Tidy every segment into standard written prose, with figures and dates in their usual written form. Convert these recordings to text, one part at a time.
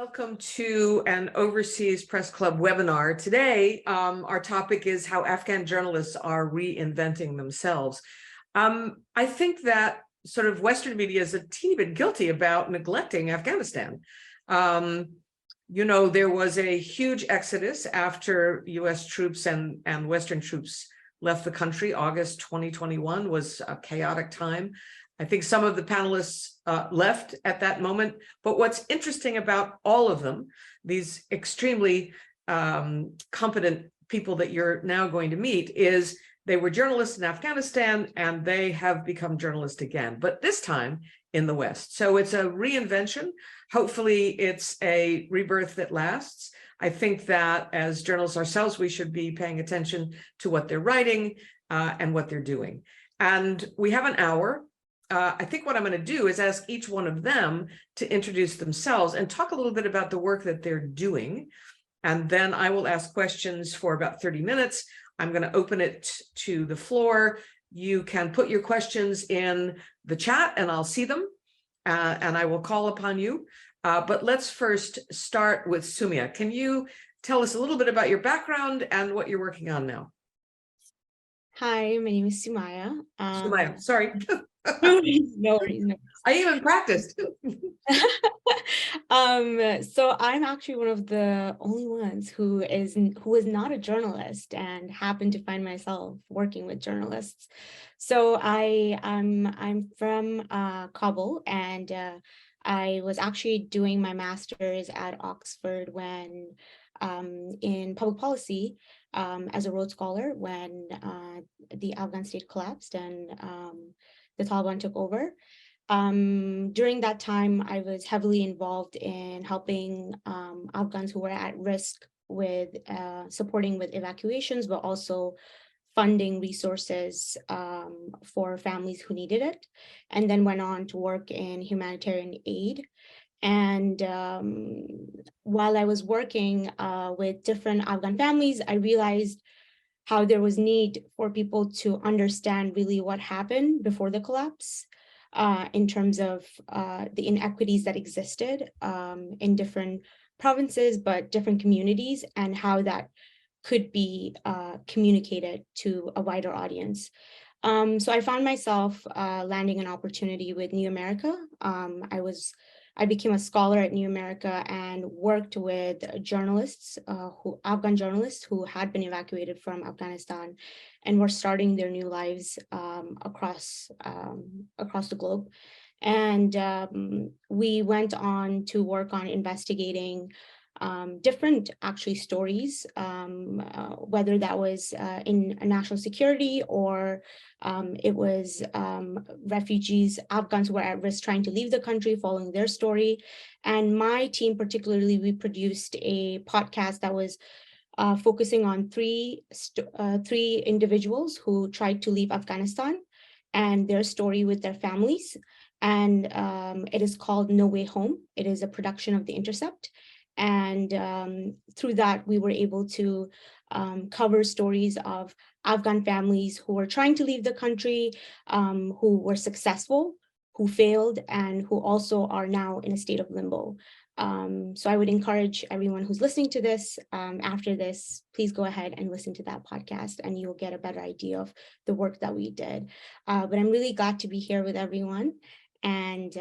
Welcome to an Overseas Press Club webinar. Today, our topic is how Afghan journalists are reinventing themselves. I think that sort of Western media is a teeny bit guilty about neglecting Afghanistan. There was a huge exodus after US troops and Western troops left the country. August 2021 was a chaotic time. I think some of the panelists left at that moment, but what's interesting about all of them, these extremely competent people that you're now going to meet, is they were journalists in Afghanistan and they have become journalists again, but this time in the West. So it's a reinvention. Hopefully it's a rebirth that lasts. I think that as journalists ourselves, we should be paying attention to what they're writing and what they're doing. And we have an hour. I think what I'm going to do is ask each one of them to introduce themselves and talk a little bit about the work that they're doing. And then I will ask questions for about 30 minutes. I'm going to open it to the floor. You can put your questions in the chat and I'll see them and I will call upon you. But let's first start with Summia. Can you tell us a little bit about your background and what you're working on now? Hi, my name is Summia. Summia, sorry. No worries. I even practiced. So I'm actually one of the only ones who is not a journalist and happened to find myself working with journalists. So I'm from Kabul, and I was actually doing my master's at Oxford when in public policy as a Rhodes Scholar when the Afghan state collapsed and the Taliban took over. During that time, I was heavily involved in helping Afghans who were at risk with supporting with evacuations, but also funding resources for families who needed it, and then went on to work in humanitarian aid. And while I was working with different Afghan families, I realized how there was need for people to understand really what happened before the collapse in terms of the inequities that existed in different provinces, but different communities, and how that could be communicated to a wider audience. So I found myself landing an opportunity with New America. I became a scholar at New America and worked with journalists, Afghan journalists who had been evacuated from Afghanistan and were starting their new lives across the globe. And we went on to work on investigating different actually stories, whether that was in national security or it was refugees, Afghans who were at risk trying to leave the country, following their story. And my team particularly, we produced a podcast that was focusing on three individuals who tried to leave Afghanistan and their story with their families. And it is called No Way Home. It is a production of the Intercept. And through that, we were able to cover stories of Afghan families who were trying to leave the country, who were successful, who failed, and who also are now in a state of limbo. So I would encourage everyone who's listening to this, after this, please go ahead and listen to that podcast and you'll get a better idea of the work that we did. But I'm really glad to be here with everyone. And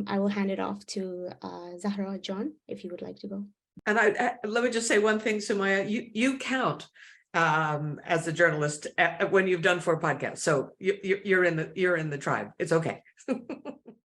I will hand it off to Zahra John, if you would like to go. And let me just say one thing, Summia, you count as a journalist when you've done 4 podcasts. So you're in the tribe. It's okay.